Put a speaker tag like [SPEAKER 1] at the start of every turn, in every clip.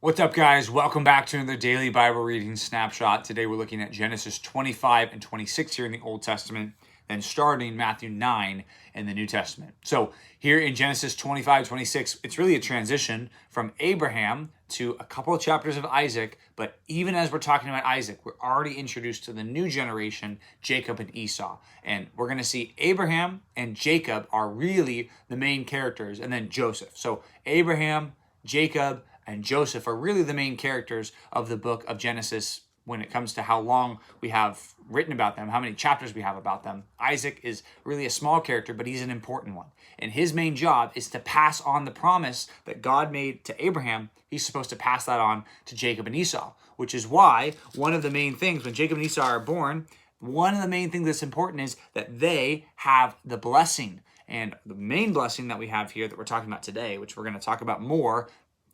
[SPEAKER 1] What's up, guys? Welcome back to another daily Bible reading snapshot. Today we're looking at Genesis 25 and 26 here in the Old Testament, then starting Matthew 9 in the New Testament. So here in Genesis 25-26, it's really a transition from Abraham to a couple of chapters of Isaac, but even as we're talking about Isaac, we're already introduced to the new generation, Jacob and Esau. And we're going to see Abraham and Jacob are really the main characters, and then Joseph. So Abraham, Jacob, and Joseph are really the main characters of the book of Genesis when it comes to how long we have written about them, how many chapters we have about them. Isaac is really a small character, but he's an important one. And his main job is to pass on the promise that God made to Abraham. He's supposed to pass that on to Jacob and Esau, which is why one of the main things when Jacob and Esau are born, one of the main things that's important is that they have the blessing. And the main blessing that we have here that we're talking about today, which we're going to talk about more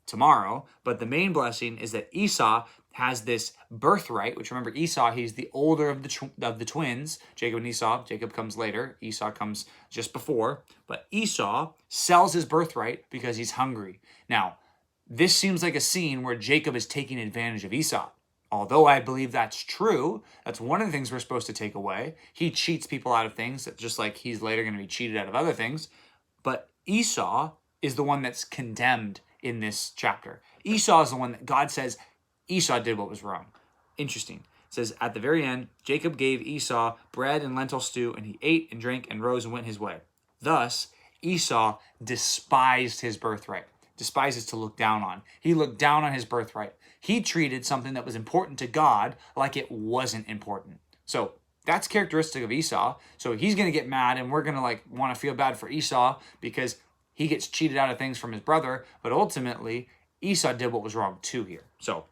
[SPEAKER 1] tomorrow, but the main blessing is that Esau has this birthright, which remember Esau, he's the older of the twins, Jacob and Esau. Jacob comes later, Esau comes just before, but Esau sells his birthright because he's hungry. Now, this seems like a scene where Jacob is taking advantage of Esau. Although I believe that's true, that's one of the things we're supposed to take away. He cheats people out of things, just like he's later going to be cheated out of other things. But Esau is the one that's condemned in this chapter. Esau is the one that God says Esau did what was wrong. Interesting. It says at the very end, Jacob gave Esau bread and lentil stew, and he ate and drank and rose and went his way. Thus, Esau despised his birthright. Despised is to look down on. He looked down on his birthright. He treated something that was important to God like it wasn't important. So that's characteristic of Esau. So he's going to get mad, and we're going to want to feel bad for Esau because he gets cheated out of things from his brother, but ultimately, Esau did what was wrong too here. So,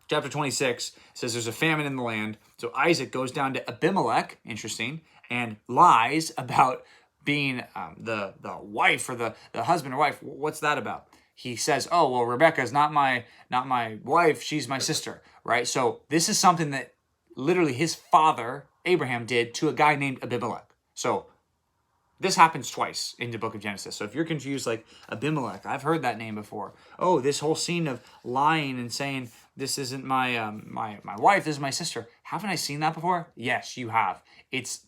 [SPEAKER 1] chapter 26 says there's a famine in the land. So Isaac goes down to Abimelech, interesting, and lies about being the wife or the husband or wife. What's that about? He says, oh, well, Rebecca's not my wife, she's my sister, right? So this is something that literally his father, Abraham, did to a guy named Abimelech. So this happens twice in the book of Genesis. So if you're confused, like Abimelech, I've heard that name before. Oh, this whole scene of lying and saying, this isn't my wife, this is my sister. Haven't I seen that before? Yes, you have. It's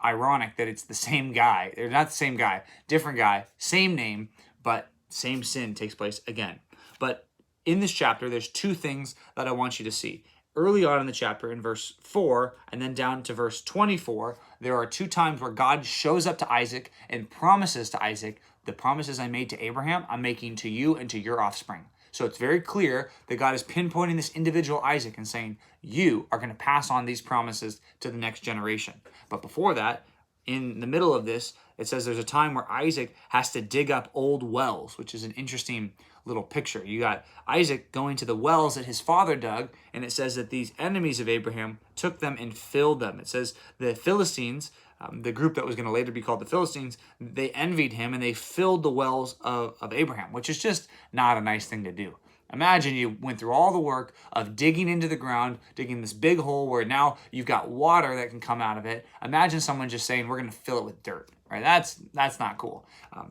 [SPEAKER 1] ironic that it's the same guy. They're not the same guy, different guy, same name, but same sin takes place again. But in this chapter, there's two things that I want you to see. Early on in the chapter, in verse 4, and then down to verse 24, there are two times where God shows up to Isaac and promises to Isaac, the promises I made to Abraham, I'm making to you and to your offspring. So it's very clear that God is pinpointing this individual Isaac and saying, you are going to pass on these promises to the next generation. But before that, in the middle of this, it says there's a time where Isaac has to dig up old wells, which is an interesting little picture. You got Isaac going to the wells that his father dug, and it says that these enemies of Abraham took them and filled them. It says the Philistines, the group that was going to later be called the Philistines, they envied him and they filled the wells of Abraham, which is just not a nice thing to do. Imagine you went through all the work of digging into the ground, digging this big hole where now you've got water that can come out of it. Imagine someone just saying, we're going to fill it with dirt, right? That's not cool.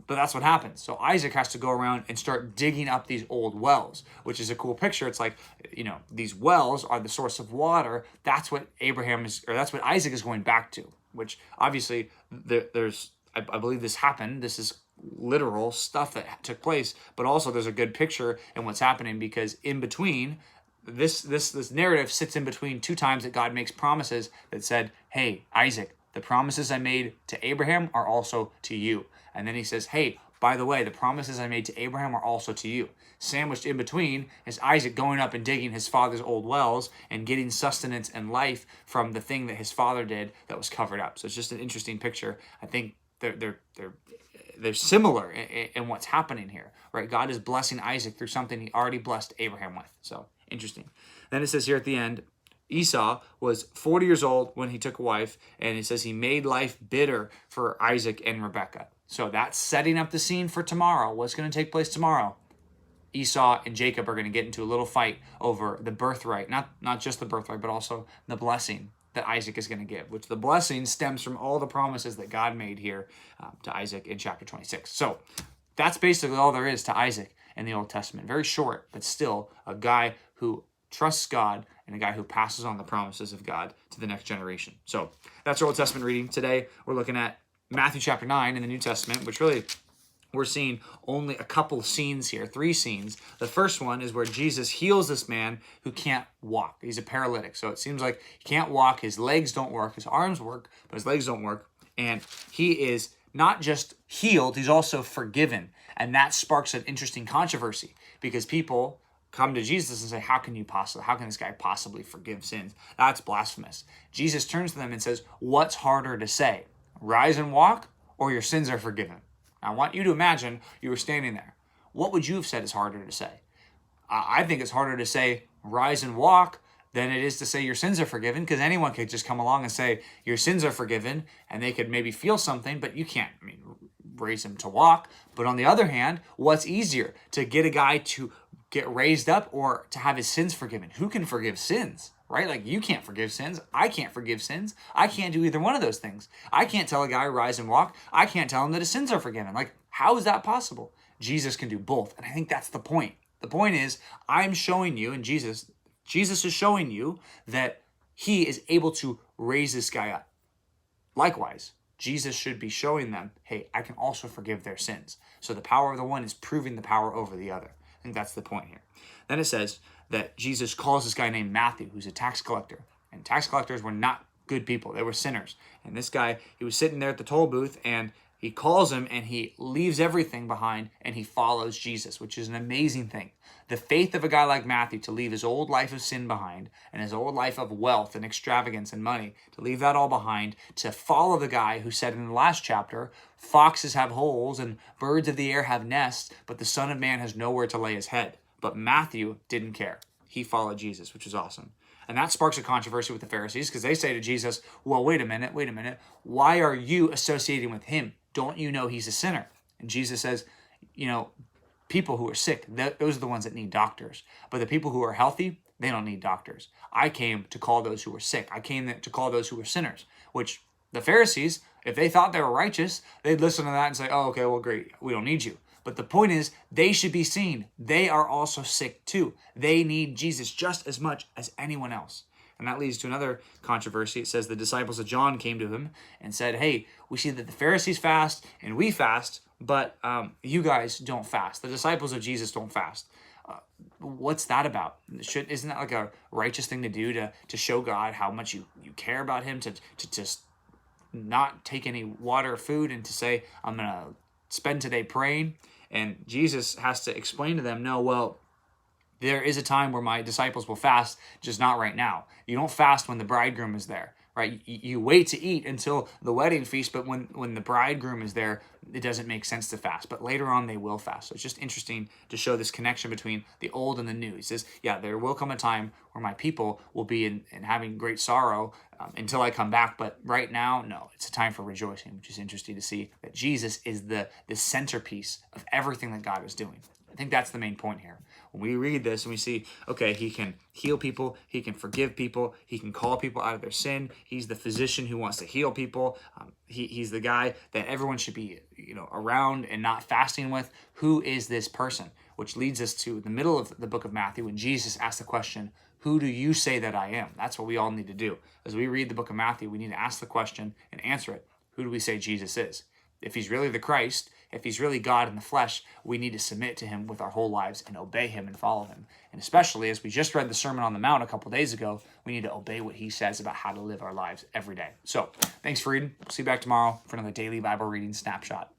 [SPEAKER 1] But that's what happens. So Isaac has to go around and start digging up these old wells, which is a cool picture. It's like, these wells are the source of water. That's what that's what Isaac is going back to, which obviously I believe this happened. This is literal stuff that took place, but also there's a good picture in what's happening because in between this narrative sits in between two times that God makes promises that said, hey, Isaac, the promises I made to Abraham are also to you. And then he says, hey, by the way, the promises I made to Abraham are also to you. Sandwiched in between is Isaac going up and digging his father's old wells and getting sustenance and life from the thing that his father did that was covered up. So it's just an interesting picture. I think they're similar in what's happening here, right? God is blessing Isaac through something he already blessed Abraham with. So interesting. Then it says here at the end, Esau was 40 years old when he took a wife, and it says he made life bitter for Isaac and Rebekah. So that's setting up the scene for tomorrow. What's going to take place tomorrow? Esau and Jacob are going to get into a little fight over the birthright, not just the birthright, but also the blessing that Isaac is going to give, which the blessing stems from all the promises that God made here to Isaac in chapter 26. So that's basically all there is to Isaac. in the Old Testament. Very short, but still a guy who trusts God and a guy who passes on the promises of God to the next generation. So that's our Old Testament reading. Today, we're looking at Matthew chapter 9 in the New Testament, which really we're seeing only a couple of scenes here, 3 scenes. The first one is where Jesus heals this man who can't walk. He's a paralytic. So it seems like he can't walk. His legs don't work. His arms work, but his legs don't work. And he is not just healed, he's also forgiven. And that sparks an interesting controversy because people come to Jesus and say, how can this guy possibly forgive sins? That's blasphemous. Jesus turns to them and says, what's harder to say? Rise and walk, or your sins are forgiven. I want you to imagine you were standing there. What would you have said is harder to say? I think it's harder to say, rise and walk, than it is to say your sins are forgiven, because anyone could just come along and say your sins are forgiven, and they could maybe feel something, but you can't, raise him to walk. But on the other hand, what's easier, to get a guy to get raised up or to have his sins forgiven? Who can forgive sins? Right? Like, you can't forgive sins. I can't forgive sins. I can't do either one of those things. I can't tell a guy rise and walk. I can't tell him that his sins are forgiven. Like, how is that possible? Jesus can do both. And I think that's the point. The point is, I'm showing you, and Jesus is showing you that he is able to raise this guy up. Likewise, Jesus should be showing them, hey, I can also forgive their sins. So the power of the one is proving the power over the other. I think that's the point here. Then it says that Jesus calls this guy named Matthew, who's a tax collector. And tax collectors were not good people. They were sinners. And this guy, he was sitting there at the toll booth, and he calls him, and he leaves everything behind, and he follows Jesus, which is an amazing thing. The faith of a guy like Matthew to leave his old life of sin behind, and his old life of wealth and extravagance and money, to leave that all behind, to follow the guy who said in the last chapter, foxes have holes and birds of the air have nests, but the Son of Man has nowhere to lay his head. But Matthew didn't care. He followed Jesus, which is awesome. And that sparks a controversy with the Pharisees, because they say to Jesus, well, wait a minute. Why are you associating with him? Don't you know he's a sinner? And Jesus says, people who are sick, those are the ones that need doctors. But the people who are healthy, they don't need doctors. I came to call those who were sick. I came to call those who were sinners, which the Pharisees, if they thought they were righteous, they'd listen to that and say, oh, okay, well, great. We don't need you. But the point is, they should be seen. They are also sick too. They need Jesus just as much as anyone else. And that leads to another controversy. It says the disciples of John came to him and said, hey, we see that the Pharisees fast and we fast, but you guys don't fast. The disciples of Jesus don't fast. What's that about? Isn't that like a righteous thing to do to show God how much you care about him, to just not take any water or food and to say, I'm going to spend today praying? And Jesus has to explain to them, no, well, there is a time where my disciples will fast, just not right now. You don't fast when the bridegroom is there, right? You wait to eat until the wedding feast, but when the bridegroom is there, it doesn't make sense to fast. But later on, they will fast. So it's just interesting to show this connection between the old and the new. He says, yeah, there will come a time where my people will be in having great sorrow until I come back. But right now, no, it's a time for rejoicing, which is interesting to see that Jesus is the centerpiece of everything that God is doing. I think that's the main point here. When we read this and we see, okay, he can heal people, he can forgive people, he can call people out of their sin. He's the physician who wants to heal people. He's the guy that everyone should be, around and not fasting with. Who is this person? Which leads us to the middle of the book of Matthew when Jesus asked the question, who do you say that I am? That's what we all need to do. As we read the book of Matthew, we need to ask the question and answer it. Who do we say Jesus is? If he's really the Christ, if he's really God in the flesh, we need to submit to him with our whole lives and obey him and follow him. And especially as we just read the Sermon on the Mount a couple days ago, we need to obey what he says about how to live our lives every day. So thanks for reading. See you back tomorrow for another daily Bible reading snapshot.